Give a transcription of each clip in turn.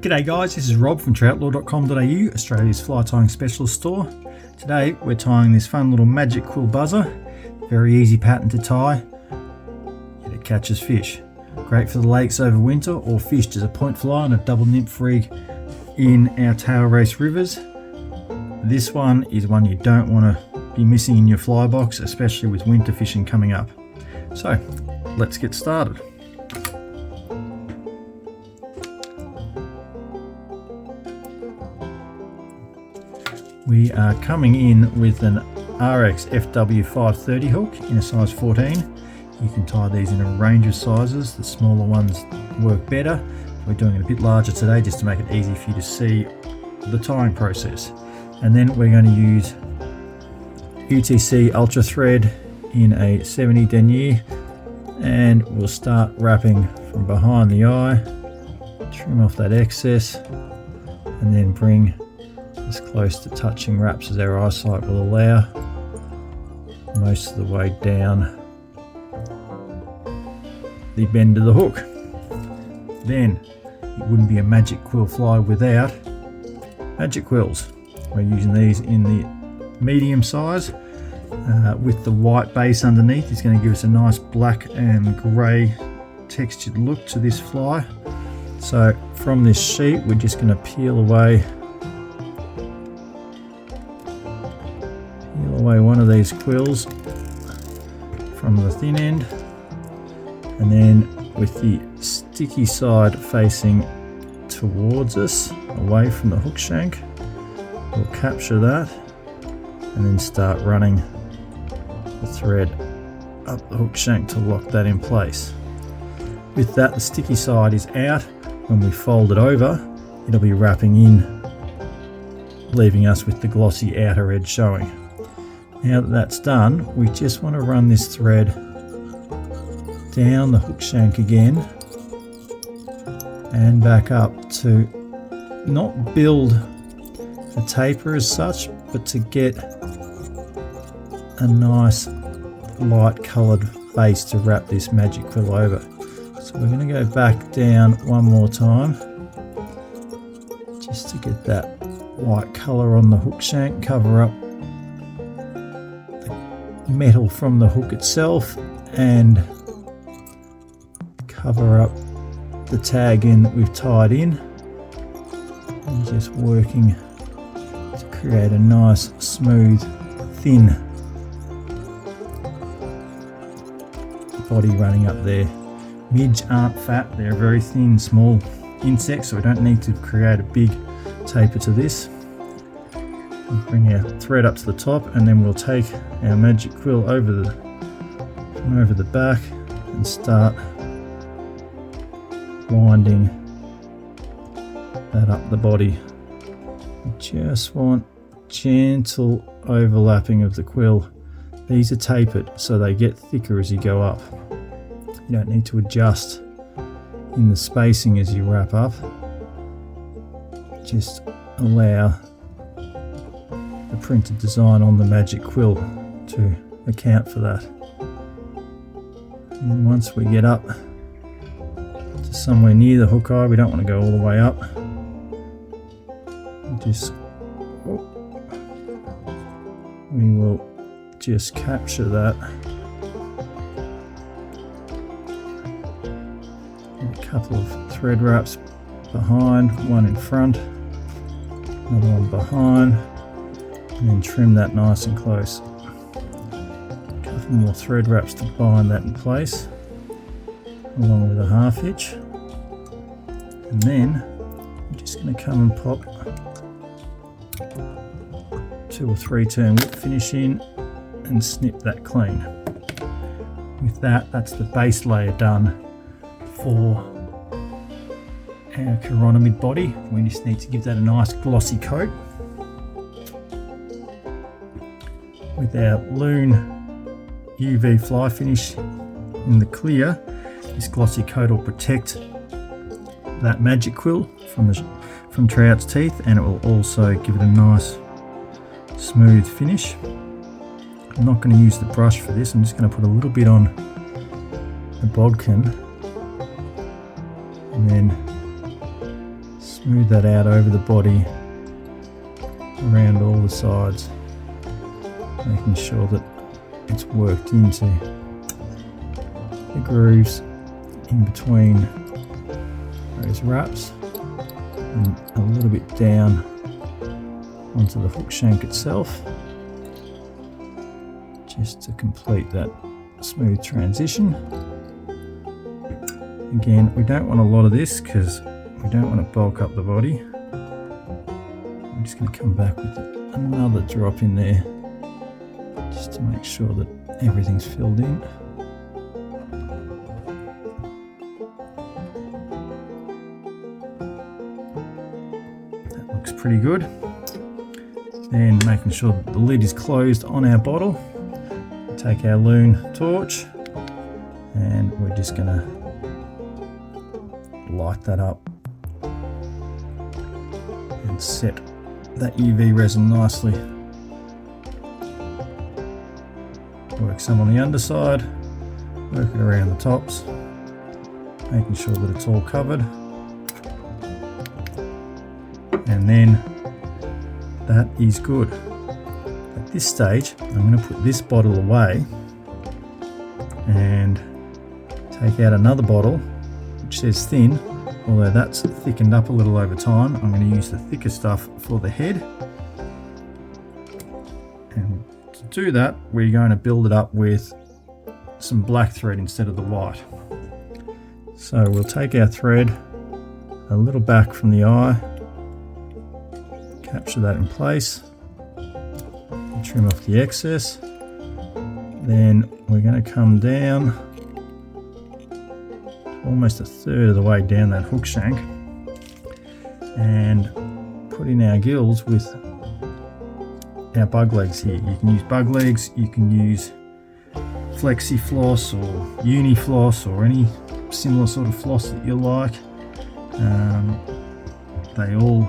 G'day guys, this is Rob from Troutlore.com.au, Australia's fly tying specialist store. Today we're tying this fun little Magic Quill Buzzer. Very easy pattern to tie, yet it catches fish. Great for the lakes over winter or fished as a point fly on a double nymph rig in our tail race rivers. This one is one you don't want to be missing in your fly box, especially with winter fishing coming up. So let's get started. We are coming in with an Ahrex FW530 hook in a size 14. You can tie these in a range of sizes. The smaller ones work better. We're doing it a bit larger today just to make it easy for you to see the tying process. And then we're going to use UTC Ultra Thread in a 70 denier, and we'll start wrapping from behind the eye, trim off that excess, and then bring as close to touching wraps as our eyesight will allow, most of the way down the bend of the hook. Then it wouldn't be a Magic Quill fly without Magic Quills. We're using these in the medium size with the white base underneath. It's going to give us a nice black and grey textured look to this fly. So from this sheet we're just going to peel away one of these quills from the thin end, and then with the sticky side facing towards us away from the hook shank, we'll capture that and then start running the thread up the hook shank to lock that in place. With that, the sticky side is out. When we fold it over, it'll be wrapping in, leaving us with the glossy outer edge showing. Now that that's done, we just want to run this thread down the hook shank again and back up to not build a taper as such, but to get a nice light coloured base to wrap this Magic Quill over. So we're going to go back down one more time just to get that white colour on the hook shank, cover up metal from the hook itself and cover up the tag end that we've tied in, and just working to create a nice smooth thin body running up there. Midge aren't fat, they're very thin small insects, so we don't need to create a big taper to this. We'll bring our thread up to the top, and then we'll take our Magic Quill over the back and start winding that up the body. We just want gentle overlapping of the quill. These are tapered so they get thicker as you go up. You don't need to adjust in the spacing as you wrap up. Just allow the printed design on the Magic Quill to account for that. And then once we get up to somewhere near the hook eye, we don't want to go all the way up. We will just capture that. And a couple of thread wraps behind, one in front, another one behind, and then trim that nice and close. A couple more thread wraps to bind that in place, along with a half hitch. And then I'm just going to come and pop 2 or 3 turn whip finish in and snip that clean. With that, that's the base layer done for our chironomid body. We just need to give that a nice glossy coat. With our Loon UV fly finish in the clear, this glossy coat will protect that Magic Quill from trout's teeth, and it will also give it a nice smooth finish. I'm not going to use the brush for this, I'm just going to put a little bit on the bodkin and then Smooth that out over the body, around all the sides, making sure that it's worked into the grooves in between those wraps and a little bit down onto the hook shank itself, just to complete that smooth transition. Again, we don't want a lot of this because we don't want to bulk up the body. I'm just going to come back with another drop in there just to make sure that everything's filled in. That looks pretty good. Then making sure that the lid is closed on our bottle. Take our Loon torch and we're just going to light that up and set that UV resin nicely. Work some on the underside, work it around the tops, making sure that it's all covered. And then that is good. At this stage, I'm going to put this bottle away and take out another bottle which says thin, although that's thickened up a little over time. I'm going to use the thicker stuff for the head. And to do that, we're going to build it up with some black thread instead of the white. So we'll take our thread a little back from the eye, capture that in place, and trim off the excess. Then we're going to come down almost a third of the way down that hook shank and put in our gills with our bug legs here. You can use bug legs, you can use Flexi FLoss or Uni Floss or any similar sort of floss that you like. They all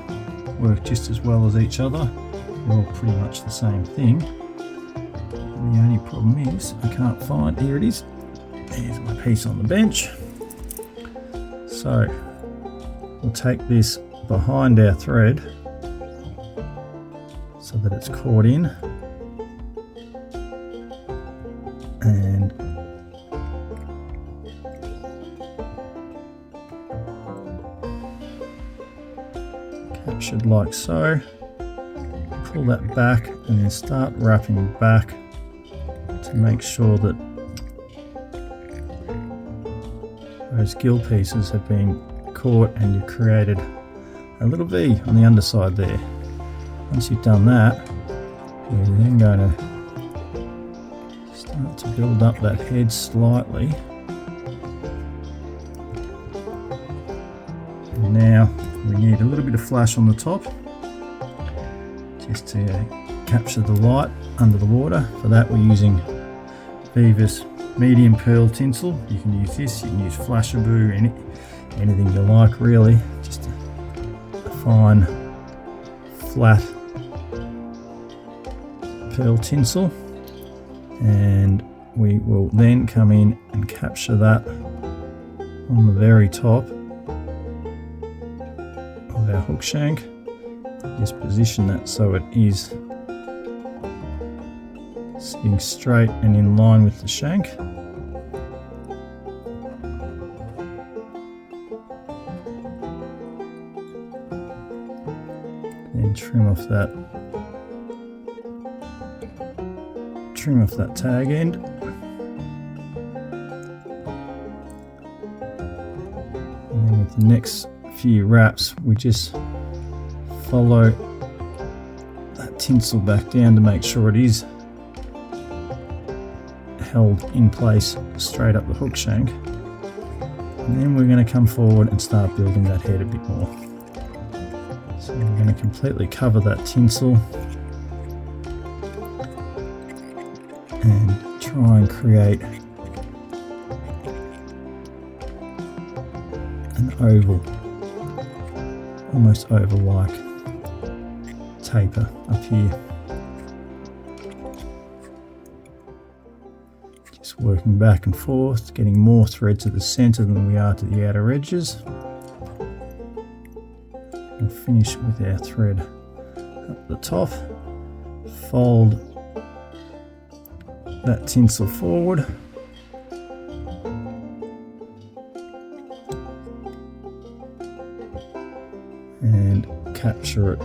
work just as well as each other. They're all pretty much the same thing. And the only problem is I can't find, here it is, there's my piece on the bench. So we'll take this behind our thread so that it's caught in, and captured like so. Pull that back and then start wrapping back to make sure that those gill pieces have been caught and you've created a little V on the underside there. Once you've done that, you're then going to start to build up that head slightly. And now we need a little bit of flash on the top just to capture the light under the water. For that we're using Veevus medium pearl tinsel. You can use this, you can use Flashaboo, anything you like really. Just a fine flat pearl tinsel, and we will then come in and capture that on the very top of our hook shank. Just position that so it is sitting straight and in line with the shank. Then trim off that tag end. And then with the next few wraps, we just follow that tinsel back down to make sure it is held in place straight up the hook shank. And then we're going to come forward and start building that head a bit more. So we're going to completely cover that tinsel and try and create an oval, almost oval-like taper up here. Just working back and forth, getting more thread to the center than we are to the outer edges. we'll finish with our thread up the top, fold that tinsel forward, and capture it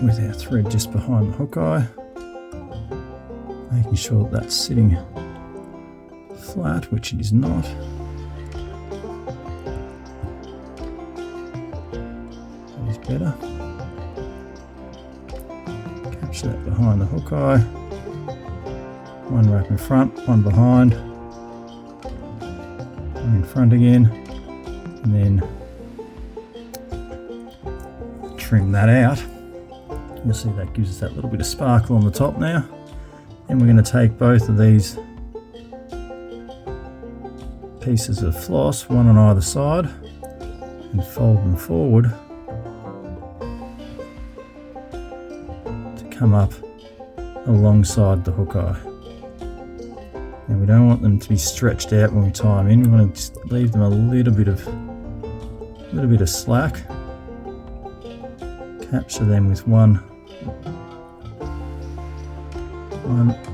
with our thread just behind the hook eye, making sure that that's sitting flat, which it is not. That is better. Capture that behind the hook eye. One wrap in front, one behind, one in front again, and then trim that out. You'll see that gives us that little bit of sparkle on the top now. And we're going to take both of these pieces of floss, one on either side, and fold them forward to come up alongside the hook eye. And we don't want them to be stretched out when we tie them in. We want to just leave them a little bit of slack. Capture them with one,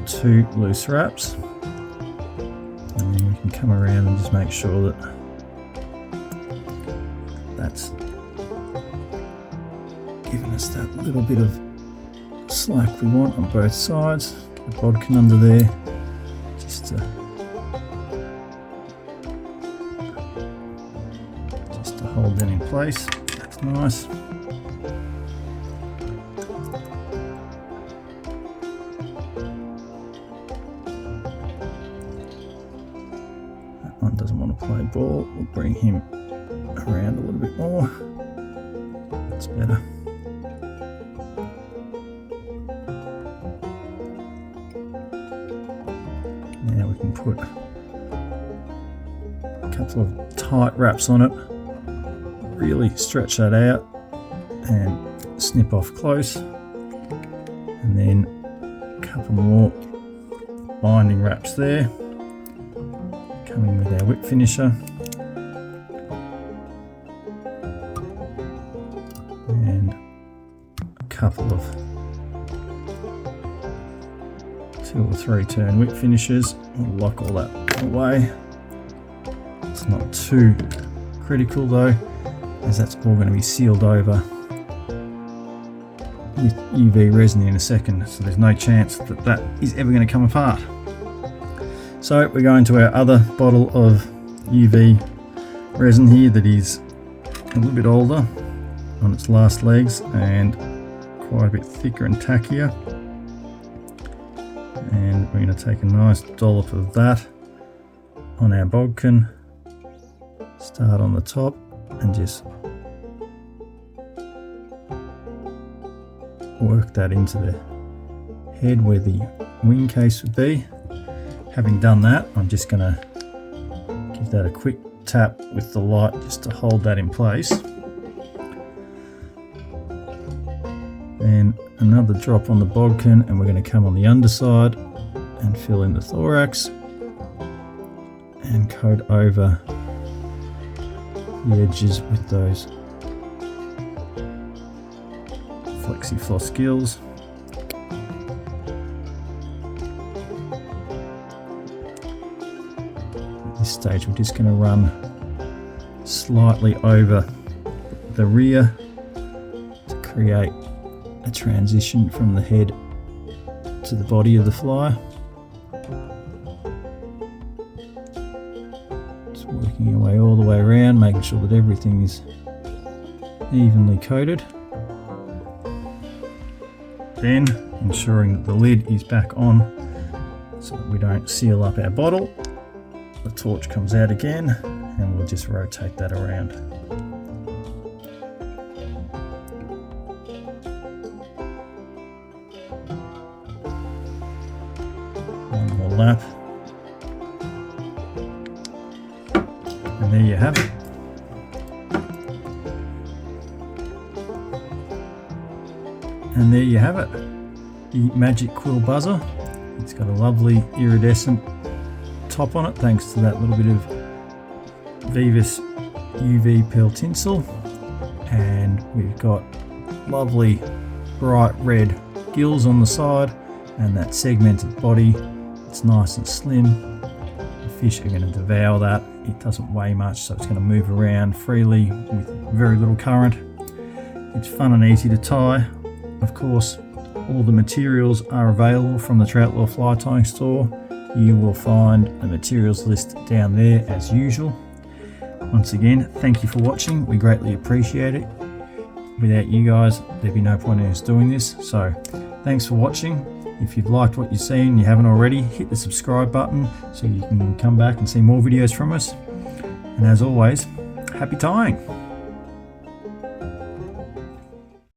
two loose wraps, and then we can come around and just make sure that that's giving us that little bit of slack we want on both sides. Get the bodkin under there, just to hold that in place. That's nice. One doesn't want to play ball. We'll bring him around a little bit more. That's better. Now we can put a couple of tight wraps on it. Really stretch that out and snip off close. And then a couple more binding wraps there. Coming with our whip finisher, and a couple of 2 or 3 turn whip finishers. We'll lock all that away. It's not too critical though, as that's all going to be sealed over with UV resin in a second, so there's no chance that that is ever going to come apart. So we're going to our other bottle of UV resin here that is a little bit older on its last legs and quite a bit thicker and tackier. And we're going to take a nice dollop of that on our bodkin, start on the top and just work that into the head where the wing case would be. Having done that, I'm just going to give that a quick tap with the light just to hold that in place. Then another drop on the bodkin, and we're going to come on the underside and fill in the thorax and coat over the edges with those Flexi FLoss gills. At this stage we're just going to run slightly over the rear to create a transition from the head to the body of the fly. Just working our way all the way around, making sure that everything is evenly coated. Then ensuring that the lid is back on so that we don't seal up our bottle. The torch comes out again and we'll just rotate that around. One more lap. And there you have it. And there you have it, the Magic Quill Buzzer. It's got a lovely iridescent top on it thanks to that little bit of Veevus UV pearl tinsel, and we've got lovely bright red gills on the side and that segmented body. It's nice and slim. The fish are going to devour that. It doesn't weigh much, so it's going to move around freely with very little current. It's fun and easy to tie. Of course, all the materials are available from the Troutlore fly tying store. You will find the materials list down there as usual. Once again, thank you for watching. We greatly appreciate it. Without you guys, there'd be no point in us doing this. So thanks for watching. If you've liked what you've seen and you haven't already, hit the subscribe button so you can come back and see more videos from us. And as always, happy tying!